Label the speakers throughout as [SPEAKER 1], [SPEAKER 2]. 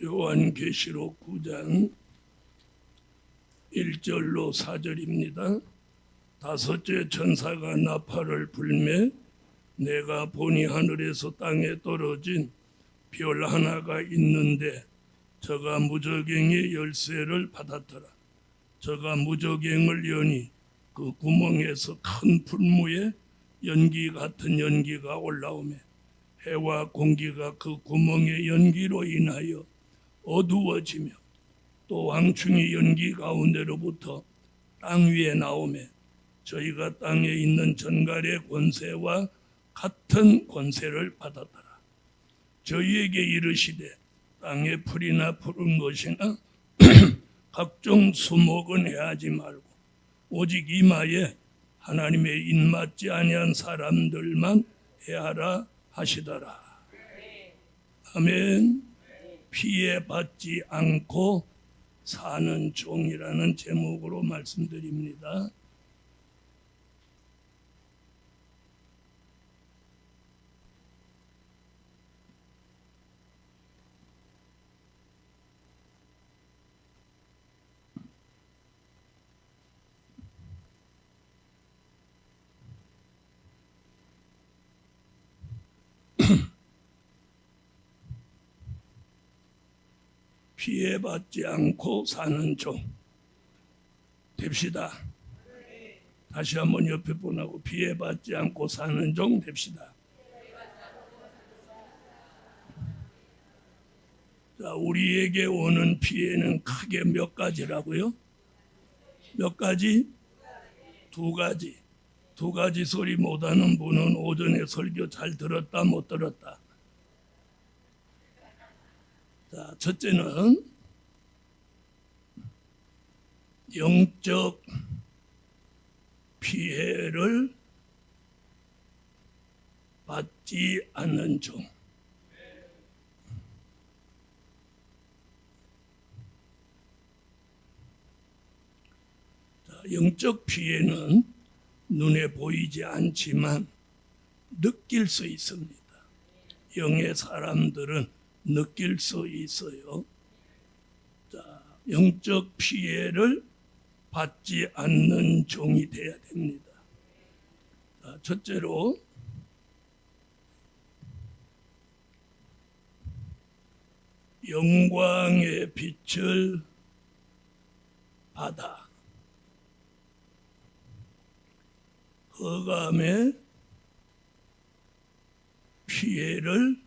[SPEAKER 1] 요한계시록 9장 1절로 4절입니다. 다섯째 천사가 나팔을 불매 내가 보니 하늘에서 땅에 떨어진 별 하나가 있는데 저가 무저갱의 열쇠를 받았더라. 저가 무저갱을 여니 그 구멍에서 큰 풀무에 연기 같은 연기가 올라오매 해와 공기가 그 구멍의 연기로 인하여 어두워지며 또 왕충이 연기 가운데로부터 땅 위에 나오매 저희가 땅에 있는 전갈의 권세와 같은 권세를 받았더라. 저희에게 이르시되 땅에 풀이나 푸른 것이나 각종 수목은 해하지 말고 오직 이마에 하나님의 입맞지 아니한 사람들만 해하라 하시더라. 아멘. 피해 받지 않고 사는 종이라는 제목으로 말씀드립니다. 피해받지 않고 사는 종 됩시다. 다시 한번 옆에 분하고 피해받지 않고 사는 종 됩시다. 자, 우리에게 오는 피해는 크게 몇 가지라고요? 몇 가지? 두 가지. 두 가지 소리 못하는 분은 오전에 설교 잘 들었다 못 들었다? 자, 첫째는 영적 피해를 받지 않는 종. 자, 영적 피해는 눈에 보이지 않지만 느낄 수 있습니다. 영의 사람들은 느낄 수 있어요. 자, 영적 피해를 받지 않는 종이 되어야 됩니다. 자, 첫째로 영광의 빛을 받아 흑암의 피해를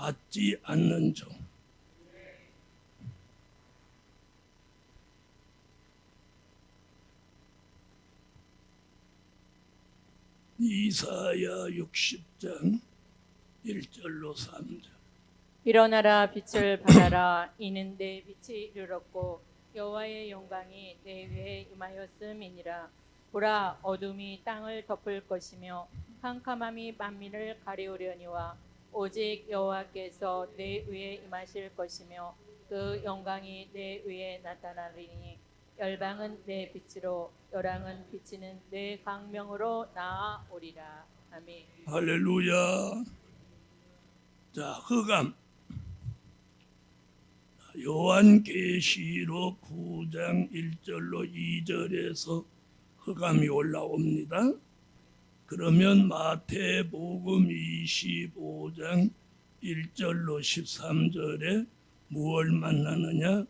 [SPEAKER 1] 받지 않는 종. 이사야 60장 1절로 3절.
[SPEAKER 2] 일어나라 빛을 발하라 이는 내 빛이 이르렀고 여호와의 영광이 내 위에 임하였음이니라. 보라 어둠이 땅을 덮을 것이며 캄캄함이 만민을 가리우려니와 오직 여호와께서 내 위에 임하실 것이며 그 영광이 내 위에 나타나리니 열방은 내 빛으로 열왕은 비치는 내 광명으로 나아오리라. 아멘.
[SPEAKER 1] 할렐루야. 자, 흑암. 요한계시록 9장 1절로 2절에서 흑암이 올라옵니다. 그러면 마태복음 25장 1절로 13절에 무엇을 만나느냐?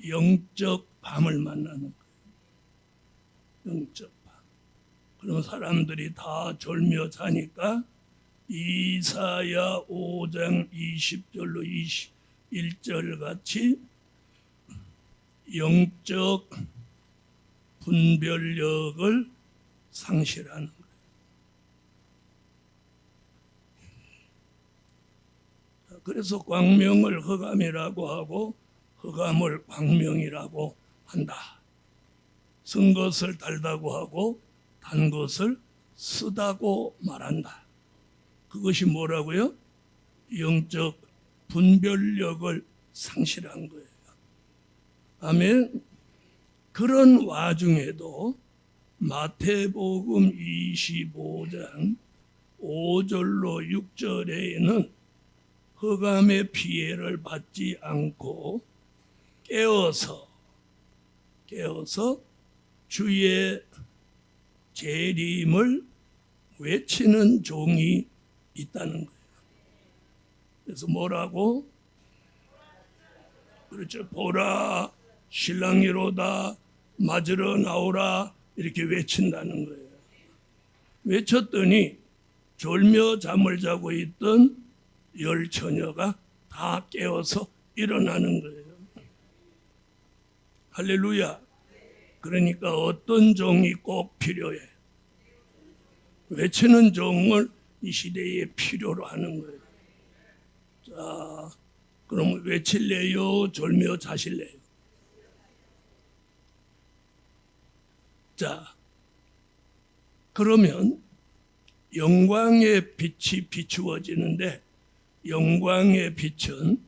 [SPEAKER 1] 영적 밤을 만나는 거예요. 영적 밤. 그럼 사람들이 다 졸며 자니까 이사야 5장 20절로 21절 같이 영적 분별력을 상실하는 거예요. 그래서 광명을 흑암이라고 하고 흑암을 광명이라고 한다. 쓴 것을 달다고 하고 단 것을 쓰다고 말한다. 그것이 뭐라고요? 영적 분별력을 상실한 거예요. 아멘. 그런 와중에도 마태복음 25장 5절로 6절에는 흑암의 피해를 받지 않고 깨어서 주의 재림을 외치는 종이 있다는 거예요. 그래서 뭐라고? 그렇죠. 보라 신랑이로다 맞으러 나오라 이렇게 외친다는 거예요. 외쳤더니 졸며 잠을 자고 있던 10처녀가 다 깨어서 일어나는 거예요. 할렐루야. 그러니까 어떤 종이 꼭 필요해? 외치는 종을 이 시대에 필요로 하는 거예요. 자, 그럼 외칠래요? 졸며 자실래요? 자, 그러면 영광의 빛이 비추어지는데 영광의 빛은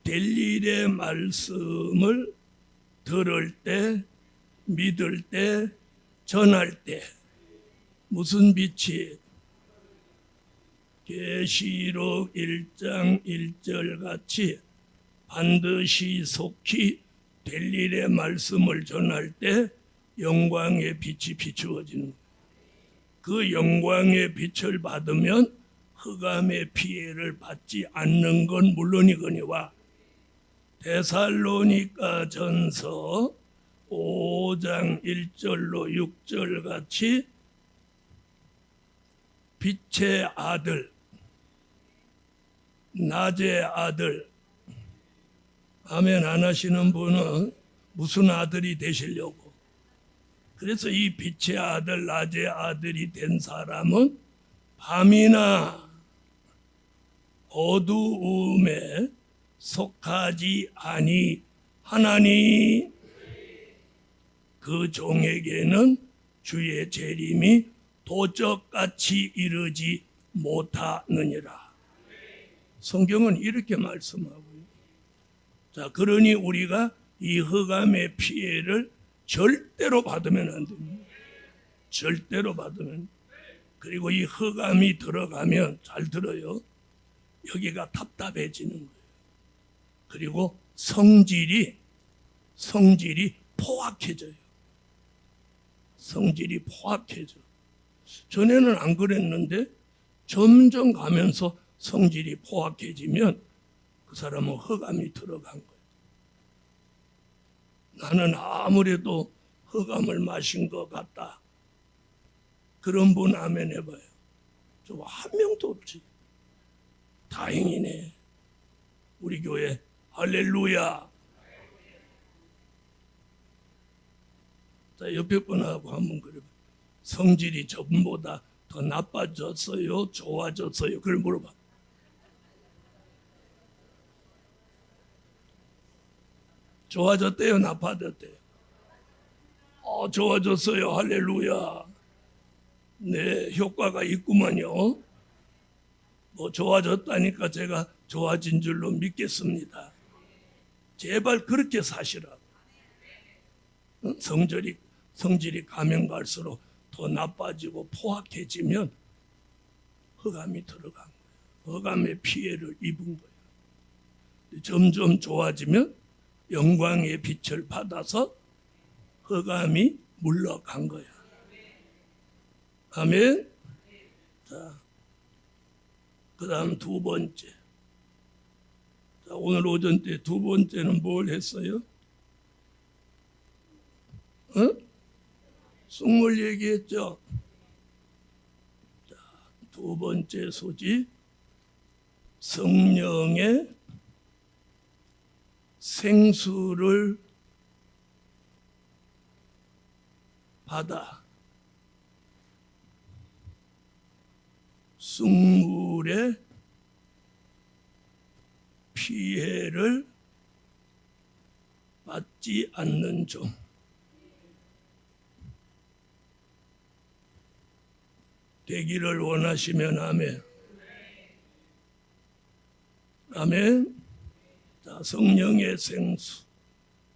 [SPEAKER 1] 될 일의 말씀을 들을 때, 믿을 때, 전할 때 무슨 빛이? 계시록 1장 1절 같이 반드시 속히 될 일의 말씀을 전할 때 영광의 빛이 비추어지는 거예요. 그 영광의 빛을 받으면 흑암의 피해를 받지 않는 건 물론이거니와 데살로니가 전서 5장 1절로 6절 같이 빛의 아들, 낮의 아들, 아멘 안 하시는 분은 무슨 아들이 되시려고? 그래서 이 빛의 아들, 낮의 아들이 된 사람은 밤이나 어두움에 속하지 아니하나니 그 종에게는 주의 재림이 도적같이 이르지 못하느니라. 성경은 이렇게 말씀하고요. 자, 그러니 우리가 이 흑암의 피해를 절대로 받으면 안 됩니다. 절대로 받으면. 그리고 이 흑암이 들어가면 잘 들어요. 여기가 답답해지는 거예요. 그리고 성질이 포악해져요. 성질이 포악해져. 전에는 안 그랬는데 점점 가면서 성질이 포악해지면 그 사람은 흑암이 들어간 거예요. 나는 아무래도 흑암을 마신 것 같다. 그런 분 아멘 해봐요. 저 한 명도 없지. 다행이네. 우리 교회 할렐루야. 자, 옆에 분하고 한번 그래. 성질이 저분보다 더 나빠졌어요? 좋아졌어요? 그걸 물어봐. 좋아졌대요? 나빠졌대요? 좋아졌어요. 할렐루야. 네, 효과가 있구만요. 뭐 좋아졌다니까 제가 좋아진 줄로 믿겠습니다. 제발 그렇게 사시라고. 성질이 가면 갈수록 더 나빠지고 포악해지면 흑암이 들어간 거예요. 흑암의 피해를 입은 거예요. 점점 좋아지면 영광의 빛을 받아서 흑암이 물러간 거야. 아멘. 자, 그 다음 두 번째. 자, 오늘 오전 때 두 번째는 뭘 했어요? 쑥물 얘기했죠. 자, 두 번째 소지, 성령의 생수를 받아 쑥물의 피해를 받지 않는 종. 되기를 원하시면 아멘. 아멘. 자, 성령의 생수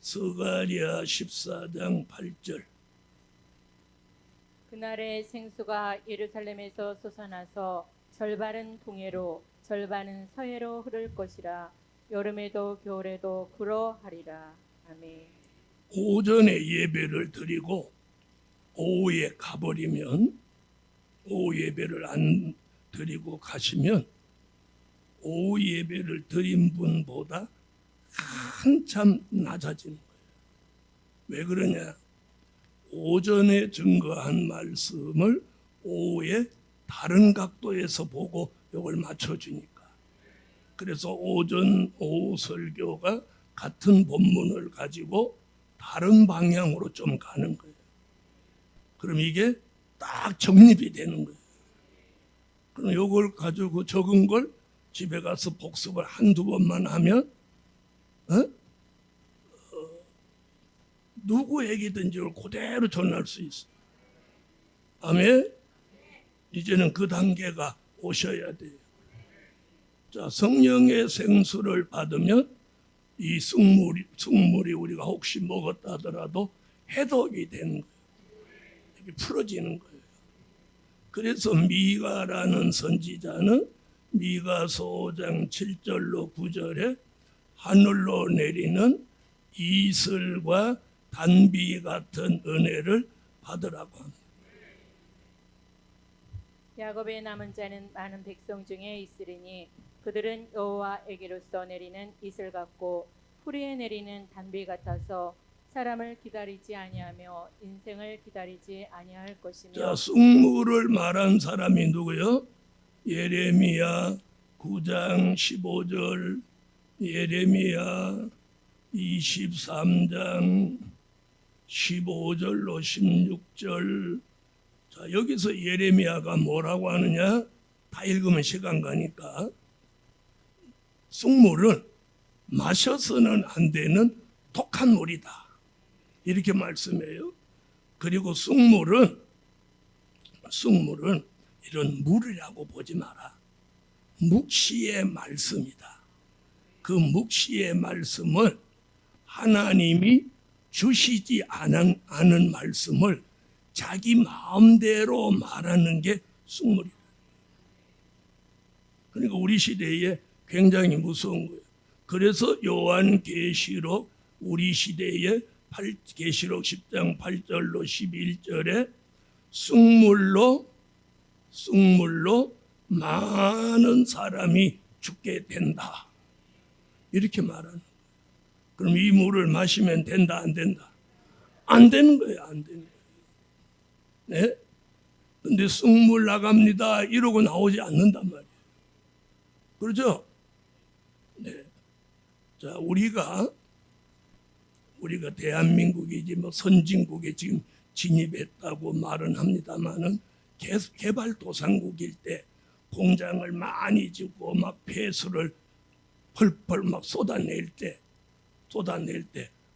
[SPEAKER 1] 스가랴 14장 8절.
[SPEAKER 2] 그날의 생수가 예루살렘에서 솟아나서 절바른 동해로 절반은 서해로 흐를 것이라. 여름에도 겨울에도 그러하리라. 아멘.
[SPEAKER 1] 오전에 예배를 드리고 오후에 가버리면, 오후 예배를 안 드리고 가시면 오후 예배를 드린 분보다 한참 낮아지는 거예요. 왜 그러냐? 오전에 증거한 말씀을 오후에 다른 각도에서 보고 이걸 맞춰주니까. 그래서 오전 오후 설교가 같은 본문을 가지고 다른 방향으로 좀 가는 거예요. 그럼 이게 딱 정립이 되는 거예요. 그럼 이걸 가지고 적은 걸 집에 가서 복습을 한두 번만 하면 누구에게든지 그대로 전할 수 있어요. 아멘. 이제는 그 단계가 오셔야 돼요. 자, 성령의 생수를 받으면 이 숙물이 우리가 혹시 먹었다 하더라도 해독이 되는 거예요. 이렇게 풀어지는 거예요. 그래서 미가라는 선지자는 미가서 5장 7절로 9절에 하늘로 내리는 이슬과 단비 같은 은혜를 받으라고 합니다.
[SPEAKER 2] 야곱의 남은 자는 많은 백성 중에 있으리니 그들은 여호와에게로서 내리는 이슬 같고 풀이에 내리는 단비 같아서 사람을 기다리지 아니하며 인생을 기다리지 아니할 것이며.
[SPEAKER 1] 자, 숙물을 말한 사람이 누구요? 예레미야 9장 15절, 예레미야 23장 15절로 16절. 자, 여기서 예레미야가 뭐라고 하느냐? 다 읽으면 시간 가니까. 쑥물은 마셔서는 안 되는 독한 물이다, 이렇게 말씀해요. 그리고 쑥물은 이런 물이라고 보지 마라. 묵시의 말씀이다. 그 묵시의 말씀을 하나님이 주시지 않은 말씀을 자기 마음대로 말하는 게 쑥물이다. 그러니까 우리 시대에 굉장히 무서운 거예요. 그래서 요한계시록 우리 시대에 계시록 10장 8절로 11절에 쑥물로 많은 사람이 죽게 된다, 이렇게 말하는 거예요. 그럼 이 물을 마시면 된다, 안 된다? 안 되는 거예요. 안 되는 거예요. 네? 근데 쑥물 나갑니다 이러고 나오지 않는단 말이에요. 그렇죠? 네. 자, 우리가 대한민국이지 뭐 선진국에 지금 진입했다고 말은 합니다만은 개발도상국일 때 공장을 많이 짓고 막 폐수를 펄펄 막 쏟아낼 때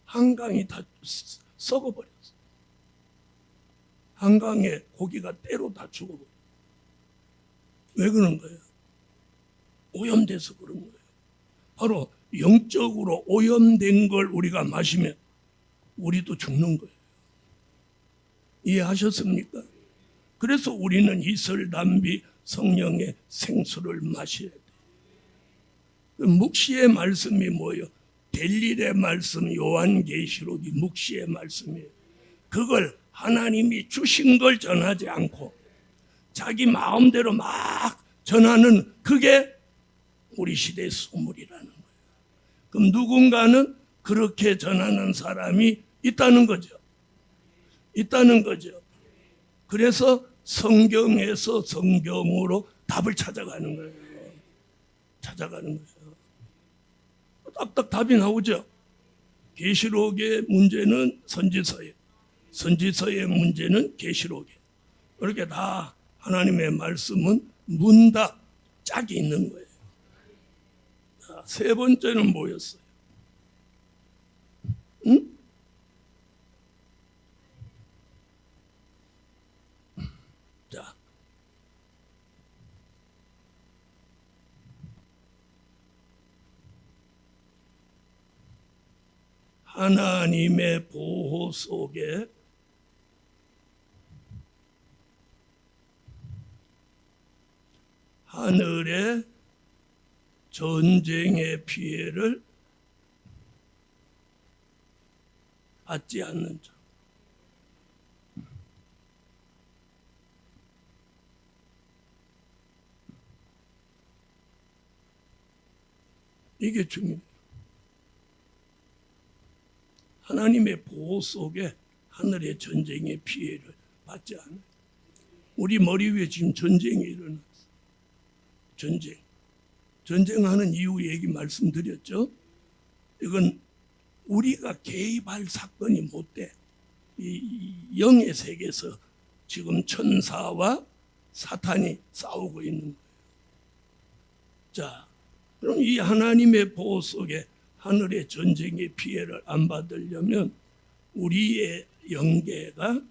[SPEAKER 1] 한강이 다 썩어버렸어. 한강에 고기가 때로 다 죽어버려. 왜 그런 거예요? 오염돼서 그런 거예요. 바로 영적으로 오염된 걸 우리가 마시면 우리도 죽는 거예요. 이해하셨습니까? 그래서 우리는 이슬, 단비, 성령의 생수를 마셔야 돼요. 묵시의 말씀이 뭐예요? 델릴의 말씀, 요한계시록이 묵시의 말씀이에요. 그걸 하나님이 주신 걸 전하지 않고 자기 마음대로 막 전하는, 그게 우리 시대의 소물이라는 거예요. 그럼 누군가는 그렇게 전하는 사람이 있다는 거죠. 그래서 성경에서 성경으로 답을 찾아가는 거예요. 딱딱 답이 나오죠. 계시록의 문제는 선지서의 문제는 계시록에. 그렇게 다 하나님의 말씀은 문답 짝이 있는 거예요. 자, 세 번째는 뭐였어요? 자, 하나님의 보호 속에 하늘의 전쟁의 피해를 받지 않는 자. 이게 중요해요. 하나님의 보호 속에 하늘의 전쟁의 피해를 받지 않아요. 우리 머리 위에 지금 전쟁이 일어났어요. 전쟁하는 이유 얘기 말씀드렸죠. 이건 우리가 개입할 사건이 못 돼. 이 영의 세계에서 지금 천사와 사탄이 싸우고 있는 거예요. 자, 그럼 이 하나님의 보호 속에 하늘의 전쟁의 피해를 안 받으려면 우리의 영계가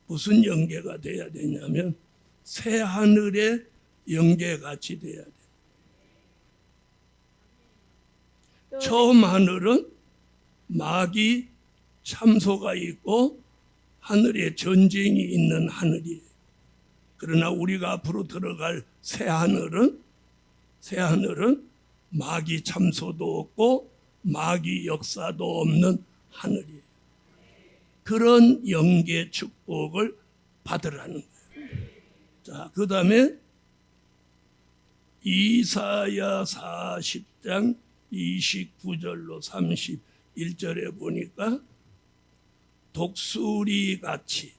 [SPEAKER 1] 무슨 영계가 돼야 되냐면 새 하늘의 영계같이 돼야 돼. 처음 하늘은 마귀 참소가 있고 하늘에 전쟁이 있는 하늘이에요. 그러나 우리가 앞으로 들어갈 새 하늘은 마귀 참소도 없고 마귀 역사도 없는 하늘이에요. 그런 영계 축복을 받으라는 거예요. 자, 그 다음에 이사야 40장 29절로 31절에 보니까 독수리 같이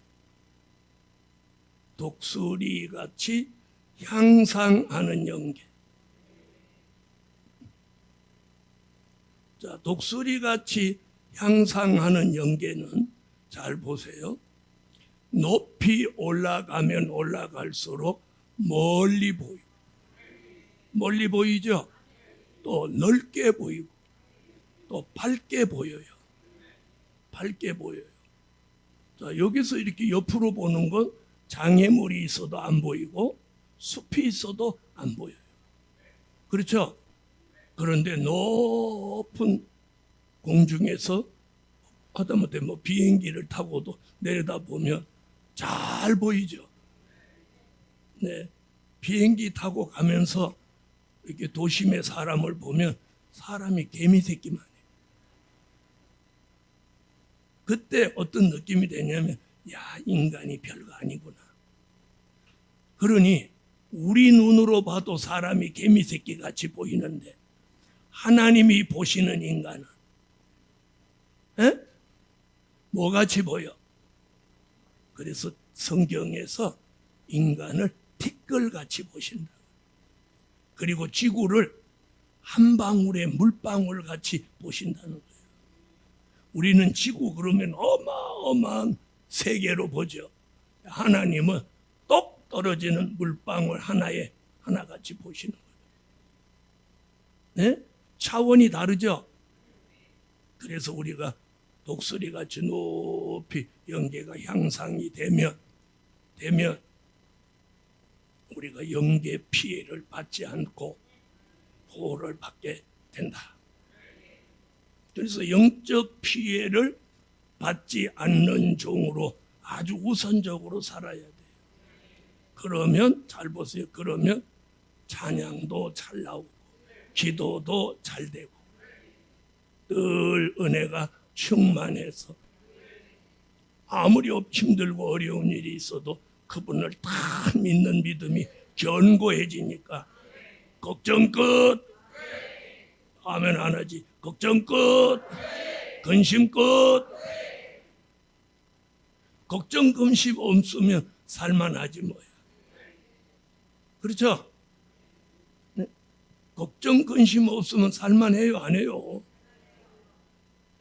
[SPEAKER 1] 향상하는 영계. 자, 독수리 같이 향상하는 영계는 잘 보세요. 높이 올라가면 올라갈수록 멀리 보이죠? 또 넓게 보이고 또 밝게 보여요. 자, 여기서 이렇게 옆으로 보는 건 장애물이 있어도 안 보이고 숲이 있어도 안 보여요. 그렇죠? 그런데 높은 공중에서 하다못해 비행기를 타고도 내려다보면 잘 보이죠. 네, 비행기 타고 가면서 이렇게 도심의 사람을 보면 사람이 개미 새끼만 해요. 그때 어떤 느낌이 되냐면 야, 인간이 별거 아니구나. 그러니 우리 눈으로 봐도 사람이 개미 새끼 같이 보이는데 하나님이 보시는 인간은 뭐같이 보여? 그래서 성경에서 인간을 티끌같이 보신다. 그리고 지구를 한 방울의 물방울 같이 보신다는 거예요. 우리는 지구 그러면 어마어마한 세계로 보죠. 하나님은 똑 떨어지는 물방울 하나같이 보시는 거예요. 네? 차원이 다르죠. 그래서 우리가 독수리같이 높이 영계가 향상이 되면 우리가 영계 피해를 받지 않고 보호를 받게 된다. 그래서 영적 피해를 받지 않는 종으로 아주 우선적으로 살아야 돼요. 그러면 잘 보세요. 그러면 찬양도 잘 나오고 기도도 잘 되고 늘 은혜가 충만해서 아무리 힘들고 어려운 일이 있어도 그분을 다 믿는 믿음이 견고해지니까 걱정 끝. 아멘 안 하지. 걱정 끝. 근심 끝. 걱정 근심 없으면 살만하지 뭐야. 그렇죠? 네? 걱정 근심 없으면 살만해요 안 해요?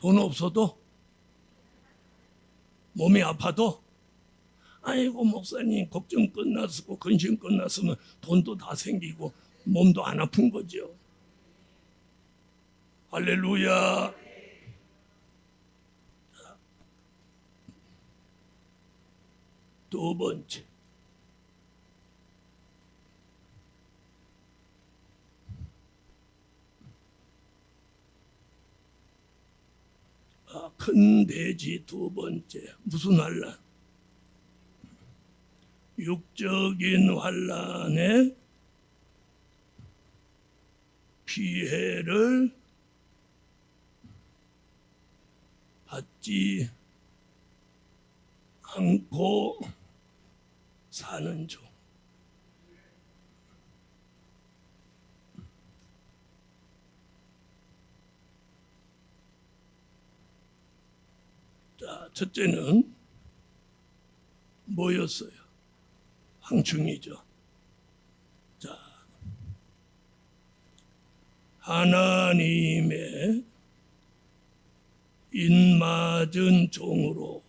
[SPEAKER 1] 돈 없어도 몸이 아파도 아이고 목사님 걱정 끝났고 근심 끝났으면 돈도 다 생기고 몸도 안 아픈 거죠. 할렐루야. 두 번째, 큰 돼지 두 번째, 무슨 환란? 육적인 환란에 피해를 받지 않고 사는 종. 자, 첫째는 뭐였어요? 황충이죠. 자, 하나님의 인맞은 종으로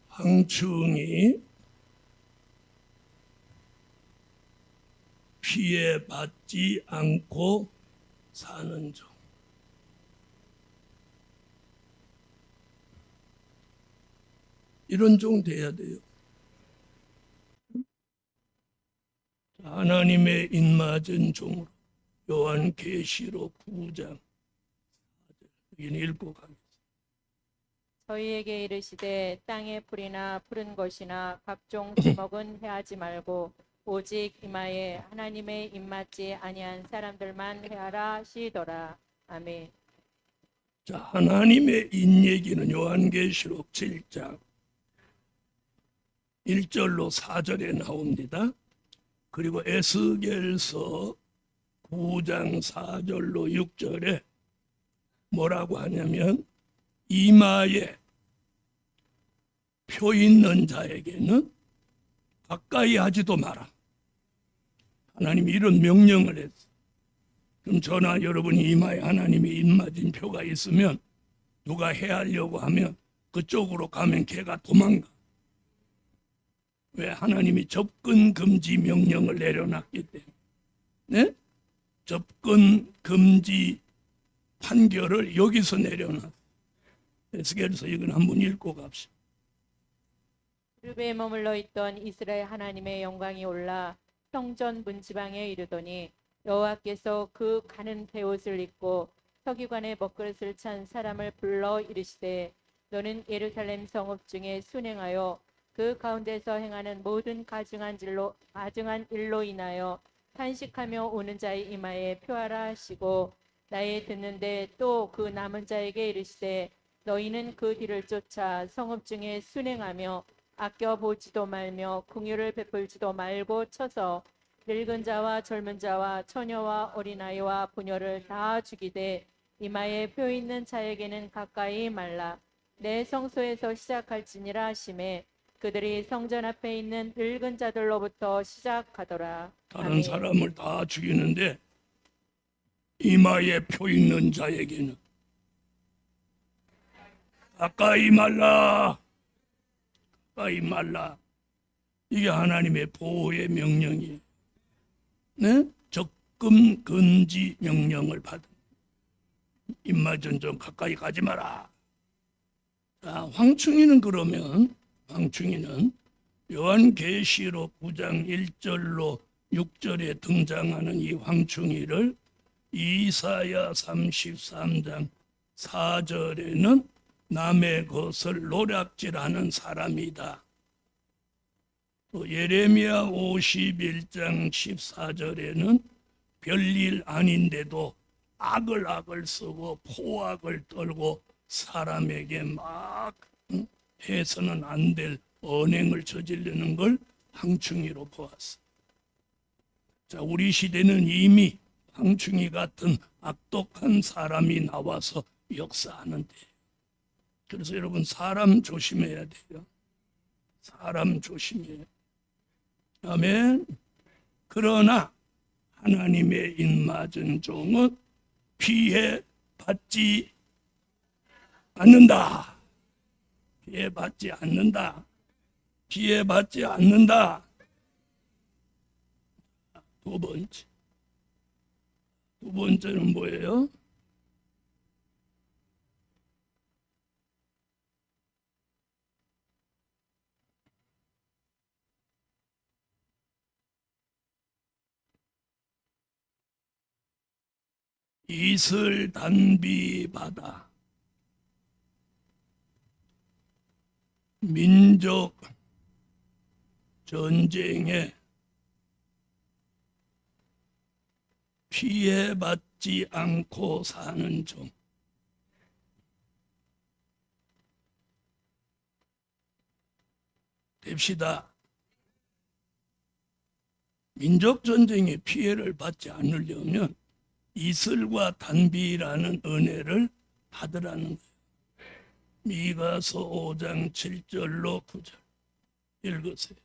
[SPEAKER 1] 황충이 피해받지 않고 사는 종. 이런 종 돼야 돼요. 하나님의 인맞은 종으로 요한계시록 9장 여기는 읽고 가겠습니다.
[SPEAKER 2] 저희에게 이르시되 땅의 풀이나 푸른 것이나 각종 지먹은 해하지 말고 오직 이마에 하나님의 입맞지 아니한 사람들만 해하라 하시더라. 아멘.
[SPEAKER 1] 자, 하나님의 인 얘기는 요한계시록 7장 1절로 4절에 나옵니다. 그리고 에스겔서 9장 4절로 6절에 뭐라고 하냐면 이마에 표 있는 자에게는 가까이 하지도 마라. 하나님이 이런 명령을 했어. 그럼 저나 여러분이 이마에 하나님의 입맞은 표가 있으면 누가 해하려고 하면 그쪽으로 가면 걔가 도망가. 왜? 하나님이 접근 금지 명령을 내려놨기 때문에. 네? 접근 금지 판결을 여기서 내려놨어. 에스겔서 이건 한번 읽고 갑시다.
[SPEAKER 2] 르베에 머물러 있던 이스라엘 하나님의 영광이 올라 성전 문지방에 이르더니 여호와께서 그 가는 베옷을 입고 서기관의 먹그릇을 찬 사람을 불러 이르시되 너는 예루살렘 성읍 중에 순행하여 그 가운데서 행하는 모든 가증한 일로 인하여 탄식하며 오는 자의 이마에 표하라 하시고 나의 듣는데 또 그 남은 자에게 이르시되 너희는 그 뒤를 쫓아 성읍 중에 순행하며 아껴보지도 말며 긍휼을 베풀지도 말고 쳐서 늙은 자와 젊은 자와 처녀와 어린아이와 부녀를 다 죽이되 이마에 표 있는 자에게는 가까이 말라. 내 성소에서 시작할지니라 하시매 그들이 성전 앞에 있는 늙은 자들로부터 시작하더라.
[SPEAKER 1] 다른
[SPEAKER 2] 아멘.
[SPEAKER 1] 사람을 다 죽이는데 이마에 표 있는 자에게는 가까이 말라. 가까이 말라. 이게 하나님의 보호의 명령이에요. 네? 접근 금지 명령을 받은 입맞은 좀 가까이 가지 마라. 자, 황충이는 그러면 황충이는 요한계시록 9장 1절로 6절에 등장하는 이 황충이를 이사야 33장 4절에는 남의 것을 노략질하는 사람이다. 또 예레미야 51장 14절에는 별일 아닌데도 악을 쓰고 포악을 떨고 사람에게 막 해서는 안 될 언행을 저지르는 걸 황충이로 보았어. 자, 우리 시대는 이미 황충이 같은 악독한 사람이 나와서 역사하는데, 그래서 여러분 사람 조심해야 돼요. 사람 조심해야 돼요. 아멘. 그러나 하나님의 인맞은 종은 피해받지 않는다. 피해받지 않는다. 피해받지 않는다. 두 번째는 뭐예요? 이슬 단비 바다, 민족 전쟁에 피해받지 않고 사는 종. 됩시다. 민족전쟁의 피해를 받지 않으려면 이슬과 단비라는 은혜를 받으라는 거예요. 미가서 5장 7절로 9절 읽으세요.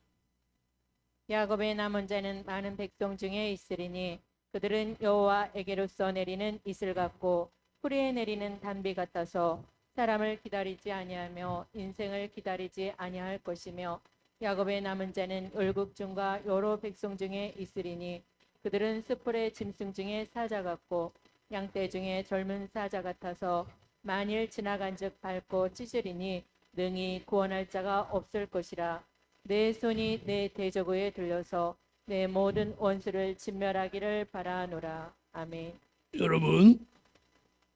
[SPEAKER 2] 야곱의 남은 자는 많은 백성 중에 있으리니 그들은 여호와에게로서 내리는 이슬 같고 풀이에 내리는 단비 같아서 사람을 기다리지 아니하며 인생을 기다리지 아니할 것이며 야곱의 남은 자는 열국 중과 여러 백성 중에 있으리니 그들은 숯불의 짐승 중에 사자 같고 양떼 중에 젊은 사자 같아서 만일 지나간즉 밟고 찢으리니 능히 구원할 자가 없을 것이라. 내 손이 내 대적에 들려서 내 모든 원수를 진멸하기를 바라노라. 아멘.
[SPEAKER 1] 여러분,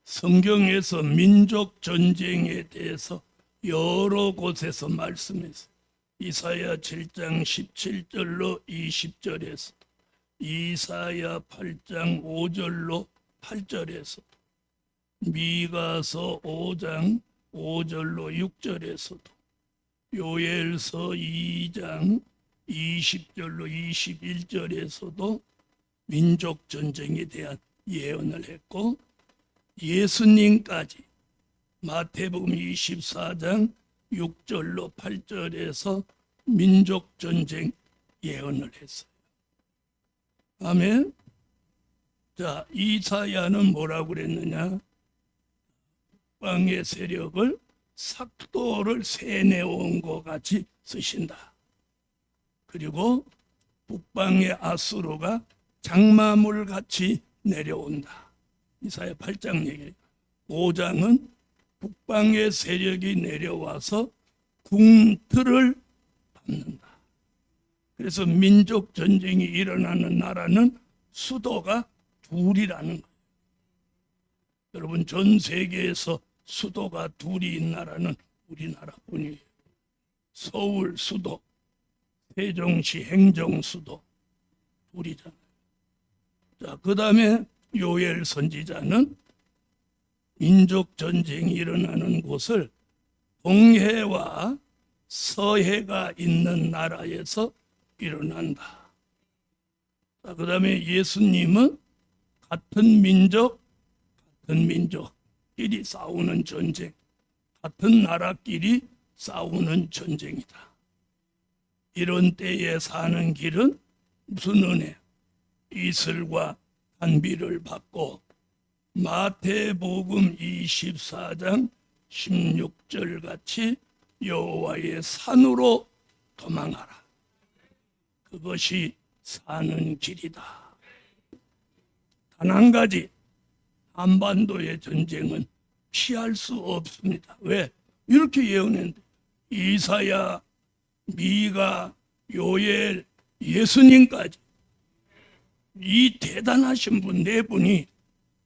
[SPEAKER 1] 성경에서 민족 전쟁에 대해서 여러 곳에서 말씀했어요. 이사야 7장 17절로 20절에서, 이사야 8장 5절로 8절에서, 미가서 5장 5절로 6절에서도, 요엘서 2장 20절로 21절에서도 민족 전쟁에 대한 예언을 했고, 예수님까지 마태복음 24장 6절로 8절에서 민족 전쟁 예언을 했어요. 아멘. 자, 이사야는 뭐라고 그랬느냐? 북방의 세력을 삭도를 새내온 것 같이 쓰신다. 그리고 북방의 아수르가 장마물 같이 내려온다. 이사야 8장 얘기예요. 5장은 북방의 세력이 내려와서 궁틀을 밟는다. 그래서 민족 전쟁이 일어나는 나라는 수도가 둘이라는 거예요. 여러분, 전 세계에서 수도가 둘인 나라는 우리나라뿐이에요. 서울 수도, 세종시 행정 수도 둘이잖아요. 자, 그 다음에 요엘 선지자는 민족 전쟁이 일어나는 곳을 동해와 서해가 있는 나라에서 일어난다. 자, 그 다음에 예수님은 같은 민족끼리 싸우는 전쟁, 같은 나라끼리 싸우는 전쟁이다. 이런 때에 사는 길은 무슨 은혜? 이슬과 단비를 받고 마태복음 24장 16절 같이 여호와의 산으로 도망하라. 그것이 사는 길이다. 단 한 가지, 한반도의 전쟁은 피할 수 없습니다. 왜? 이렇게 예언했는데 이사야, 미가, 요엘, 예수님까지 이 대단하신 분 네 분이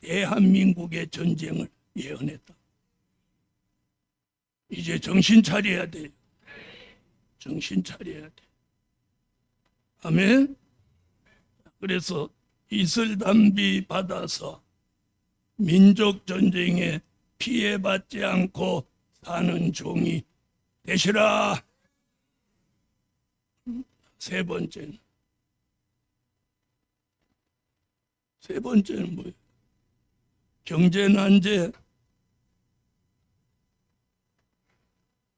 [SPEAKER 1] 대한민국의 전쟁을 예언했다. 이제 정신 차려야 돼요. 정신 차려야 돼. 아멘. 그래서 이슬단비 받아서 민족 전쟁에 피해받지 않고 사는 종이 되시라. 세 번째는 뭐예요? 경제난제.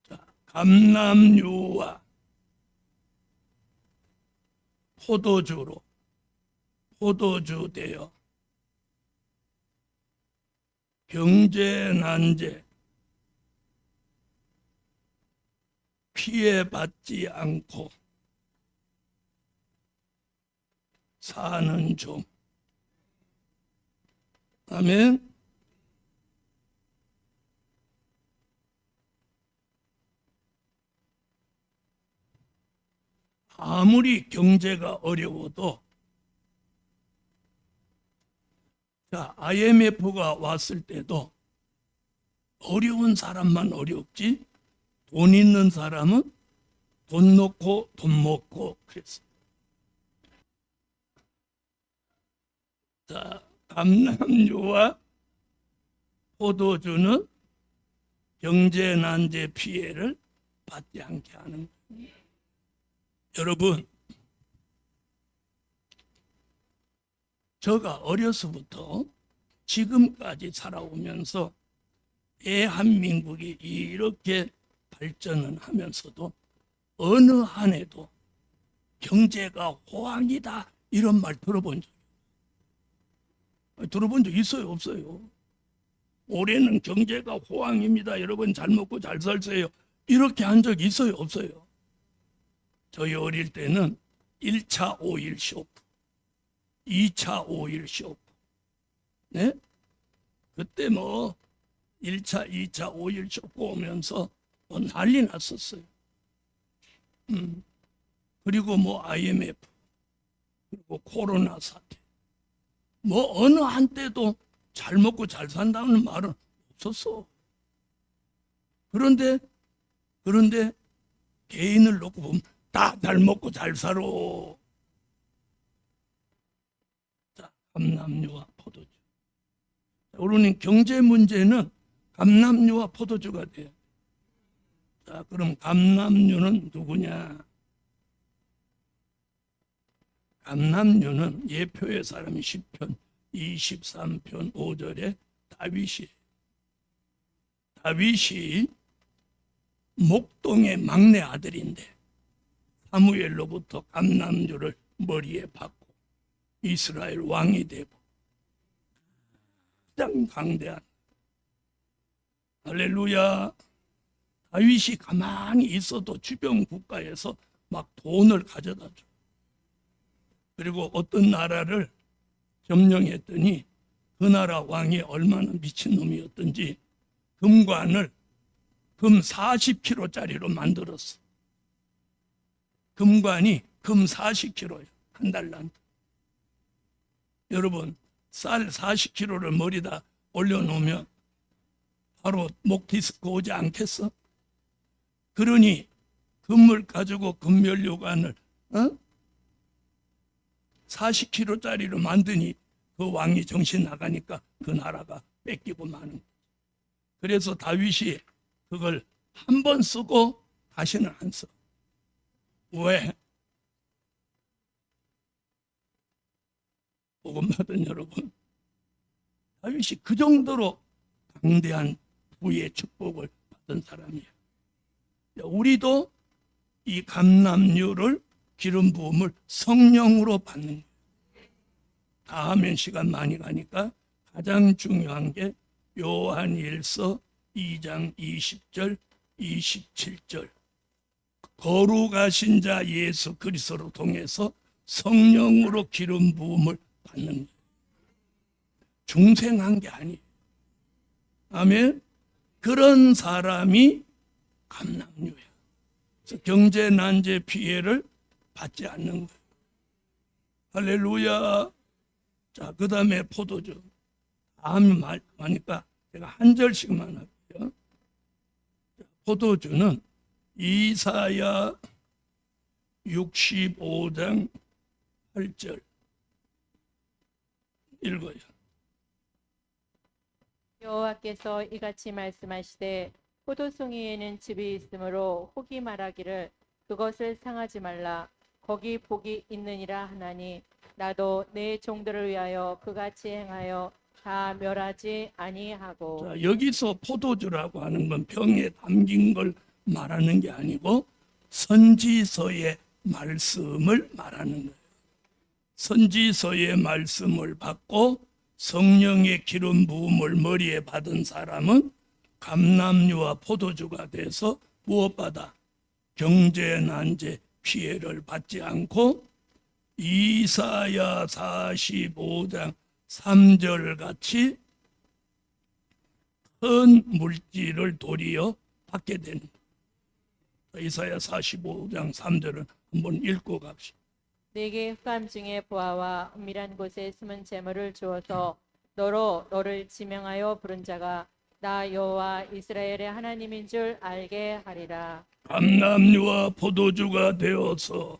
[SPEAKER 1] 자, 감남유와 포도주 되어 경제난제 피해받지 않고 사는 종. 아멘. 아무리 경제가 어려워도, 자, IMF가 왔을 때도 어려운 사람만 어렵지 돈 있는 사람은 돈 넣고 돈 먹고 그랬어요. 자, 감람류와 포도주는 경제 난제 피해를 받지 않게 하는 거예요. 여러분, 제가 어려서부터 지금까지 살아오면서 대한민국이 이렇게 발전을 하면서도 어느 한 해도 경제가 호황이다 이런 말 들어본 적 있어요, 없어요? 올해는 경제가 호황입니다. 여러분 잘 먹고 잘 살세요. 이렇게 한 적 있어요, 없어요? 저희 어릴 때는 1차 오일 쇼프, 2차 오일 쇼프. 네? 그때 뭐 1차, 2차 오일 쇼프 오면서 뭐 난리 났었어요. 그리고 뭐 IMF, 그리고 코로나 사태. 뭐 어느 한때도 잘 먹고 잘 산다는 말은 없었어. 그런데 개인을 놓고 보면 다 잘 먹고 잘 살아. 자, 감람류와 포도주. 우리는 경제 문제는 감람류와 포도주가 돼요. 자, 그럼 감람류는 누구냐? 감람류는 예표의 사람이 10편 23편 5절에 다윗이 목동의 막내 아들인데 사무엘로부터 감람류를 머리에 받고 이스라엘 왕이 되고 가장 강대한, 할렐루야. 다윗이 가만히 있어도 주변 국가에서 막 돈을 가져다 줘. 그리고 어떤 나라를 점령했더니 그 나라 왕이 얼마나 미친놈이었던지 금관을 금 40kg짜리로 만들었어. 금관이 금 40kg예요. 한 달란트. 여러분, 쌀 40kg를 머리다 올려놓으면 바로 목 디스크 오지 않겠어? 그러니 금을 가지고 금면류관을 40kg짜리로 만드니 그 왕이 정신 나가니까 그 나라가 뺏기고 마는 거죠. 그래서 다윗이 그걸 한 번 쓰고 다시는 안 써. 왜? 복음 받은 여러분, 다윗이 그 정도로 강대한 부의 축복을 받은 사람이에요. 우리도 이 감람류를 기름 부음을 성령으로 받는 거예요. 다 하면 시간 많이 가니까 가장 중요한 게 요한일서 2장 20절 27절 거룩하신 자 예수 그리스도로 통해서 성령으로 기름 부음을 받는 거예요. 중생한 게 아니에요. 아멘. 그런 사람이 감람류야. 그래서 경제 난제 피해를 받지 않는 거예요. 할렐루야. 자, 그 다음에 포도주. 다음 말하니까 제가 한 절씩만 할게요. 포도주는 이사야 65장 8절 읽어요.
[SPEAKER 2] 여호와께서 이같이 말씀하시되 포도송이에는 즙이 있으므로 혹이 말하기를 그것을 상하지 말라. 거기 복이 있느니라 하나니 나도 내 종들을 위하여 그같이 행하여 다 멸하지 아니하고.
[SPEAKER 1] 자, 여기서 포도주라고 하는 건 병에 담긴 걸 말하는 게 아니고 선지서의 말씀을 말하는 거예요. 선지서의 말씀을 받고 성령의 기름 부음을 머리에 받은 사람은 감람류와 포도주가 돼서 무엇보다 경제 난제 피해를 받지 않고 이사야 45장 3절 같이 큰 물질을 도리어 받게 되는 거예요. 이사야 45장 3절은 한번 읽고 갑시다.
[SPEAKER 2] 내게 흑암 중에 보아와 은밀한 곳에 숨은 재물을 주어서 너로 너를 지명하여 부른 자가 나 여호와 이스라엘의 하나님인 줄 알게 하리라.
[SPEAKER 1] 감람류와 포도주가 되어서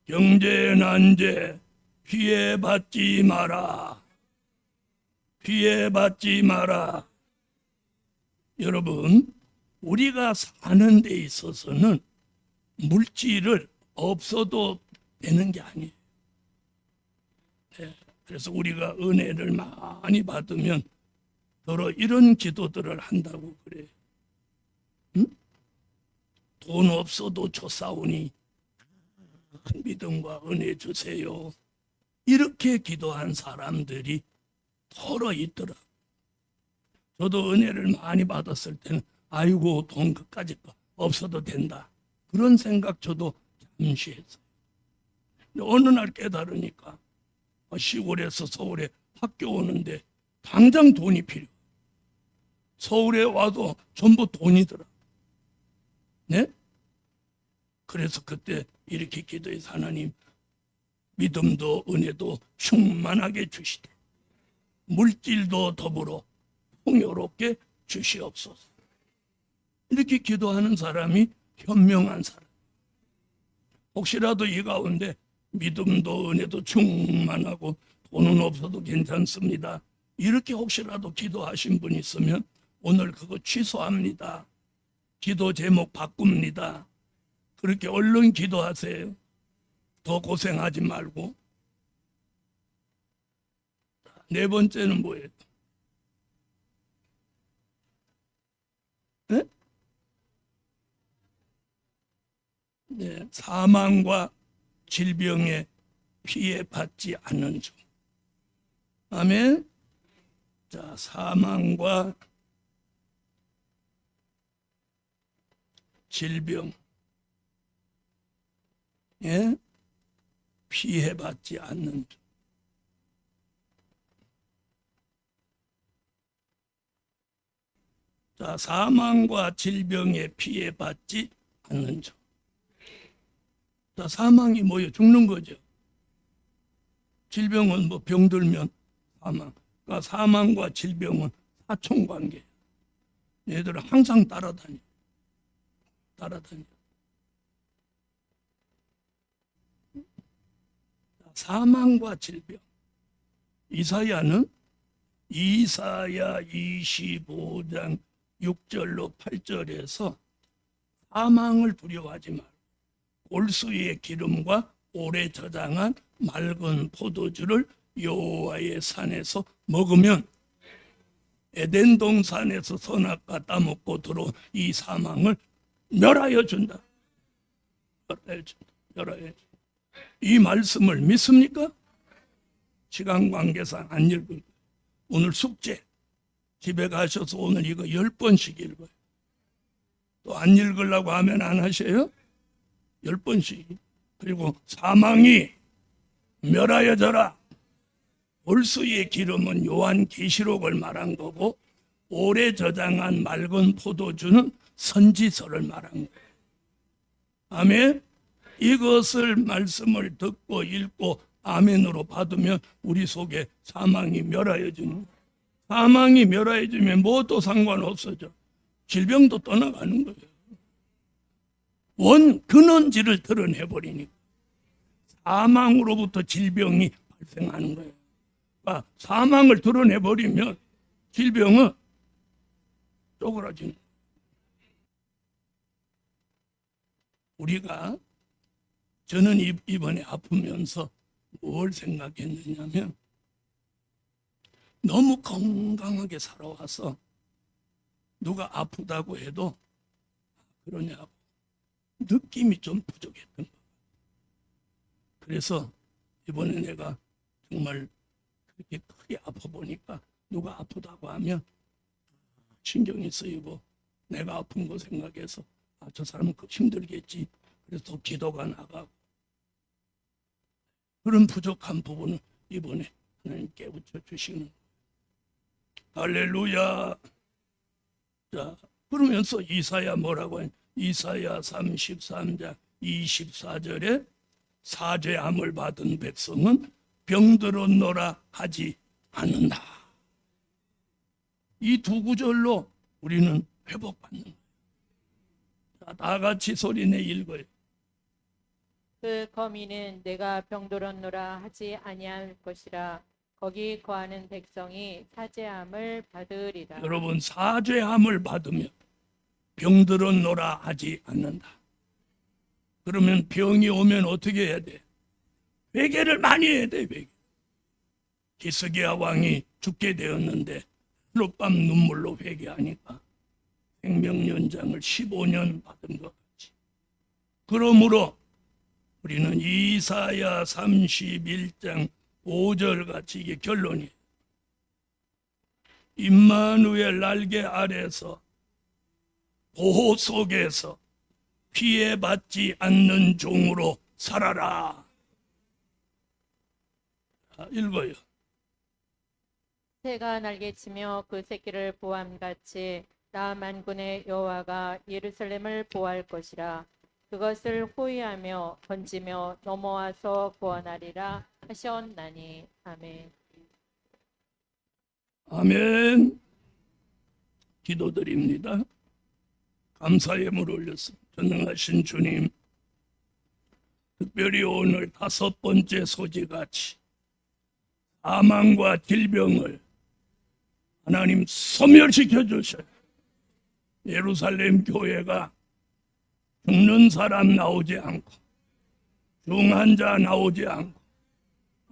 [SPEAKER 1] 경제 난제 피해 받지 마라. 피해받지 마라. 여러분, 우리가 사는 데 있어서는 물질을 없어도 되는 게 아니에요. 네, 그래서 우리가 은혜를 많이 받으면 더러 이런 기도들을 한다고 그래요. 응? 돈 없어도 줬사오니 큰 믿음과 은혜 주세요. 이렇게 기도한 사람들이 더러 있더라. 저도 은혜를 많이 받았을 때는 아이고 돈 그까짓 거 없어도 된다. 그런 생각 저도 잠시 했어요. 근데 어느 날 깨달으니까 시골에서 서울에 학교 오는데 당장 돈이 필요해. 서울에 와도 전부 돈이더라. 네? 그래서 그때 이렇게 기도해서 하나님 믿음도 은혜도 충만하게 주시되 물질도 더불어 풍요롭게 주시옵소서. 이렇게 기도하는 사람이 현명한 사람. 혹시라도 이 가운데 믿음도 은혜도 충만하고 돈은 없어도 괜찮습니다. 이렇게 혹시라도 기도하신 분 있으면 오늘 그거 취소합니다. 기도 제목 바꿉니다. 그렇게 얼른 기도하세요. 더 고생하지 말고. 네 번째는 뭐예요? 네? 네, 사망과 질병에 피해받지 않는 중. 아멘. 자, 사망과 질병, 예? 피해받지 않는 중. 자, 사망과 질병에 피해받지 않는 중. 자, 사망이 뭐예요? 죽는 거죠. 질병은 뭐 병들면 사망. 그러니까 사망과 질병은 사촌관계. 얘들은 항상 따라다녀. 사망과 질병. 이사야는 이사야 25장 6절로 8절에서 사망을 두려워하지 말고 올수의 기름과 오래 저장한 맑은 포도주를 여호와의 산에서 먹으면 에덴 동산에서 선악과 따먹고 들어온 이 사망을 멸하여 준다. 멸하여 준다. 이 말씀을 믿습니까? 시간 관계상 안 읽을. 오늘 숙제 집에 가셔서 오늘 이거 10번씩 읽어요. 또 안 읽으려고 하면 안 하셔요? 10번씩. 그리고 사망이 멸하여져라. 올수의 기름은 요한 계시록을 말한 거고 오래 저장한 맑은 포도주는 선지서를 말한 거예요. 아멘. 이것을 말씀을 듣고 읽고 아멘으로 받으면 우리 속에 사망이 멸하여지는 거예요. 사망이 멸하여지면 뭐도 상관없어져. 질병도 떠나가는 거예요. 원 근원지를 드러내버리니까 사망으로부터 질병이 발생하는 거예요. 그러니까 사망을 드러내버리면 질병은 쪼그라지는 거예요. 우리가 저는 이번에 아프면서 뭘 생각했느냐면 너무 건강하게 살아와서 누가 아프다고 해도 그러냐고 느낌이 좀 부족했던 거예요. 그래서 이번에 내가 정말 그렇게 크게 아파 보니까 누가 아프다고 하면 신경이 쓰이고 내가 아픈 거 생각해서 저 사람은 힘들겠지. 그래서 더 기도가 나가고 그런 부족한 부분을 이번에 하나님 깨우쳐 주시는 할렐루야. 자, 그러면서 이사야 뭐라고 하냐? 이사야 33장 24절에 사죄함을 받은 백성은 병들었노라 하지 않는다. 이 두 구절로 우리는 회복받는 거예요. 자, 다 같이 소리내 읽어요.
[SPEAKER 2] 그 거미는 내가 병들었노라 하지 아니할 것이라. 거기 거하는 백성이 사죄함을 받으리라.
[SPEAKER 1] 여러분, 사죄함을 받으면 병들은 노라 하지 않는다. 그러면 병이 오면 어떻게 해야 돼? 회개를 많이 해야 돼. 회개. 히스기야 왕이 죽게 되었는데 하룻밤 눈물로 회개하니까 생명연장을 15년 받은 것 같이. 그러므로 우리는 이사야 31장 5절 같이 이게 결론이에요. 임마누엘 날개 아래서 보호 속에서 피해받지 않는 종으로 살아라. 자, 읽어요.
[SPEAKER 2] 새가 날개치며 그 새끼를 보함같이 나 만군의 여호와가 예루살렘을 보호할 것이라. 그것을 호위하며 건지며 넘어와서 구원하리라 하셨나니. 아멘.
[SPEAKER 1] 아멘. 기도드립니다. 감사의 물 올렸습니다. 전능하신 주님, 특별히 오늘 5번째 소지같이 사망과 질병을 하나님 소멸시켜 주셔요. 예루살렘 교회가 죽는 사람 나오지 않고, 중환자 나오지 않고,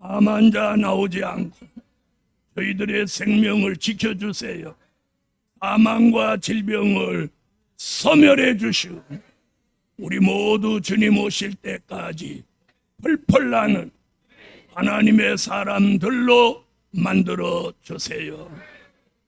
[SPEAKER 1] 암환자 나오지 않고 저희들의 생명을 지켜주세요. 사망과 질병을 소멸해 주시고 우리 모두 주님 오실 때까지 펄펄 나는 하나님의 사람들로 만들어 주세요.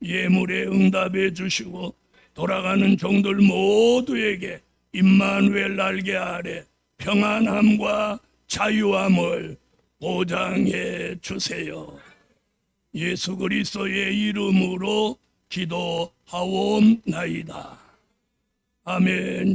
[SPEAKER 1] 예물에 응답해 주시고 돌아가는 종들 모두에게 임마누엘 날개 아래 평안함과 자유함을 보장해 주세요. 예수 그리스도의 이름으로 기도하옵나이다. 아멘.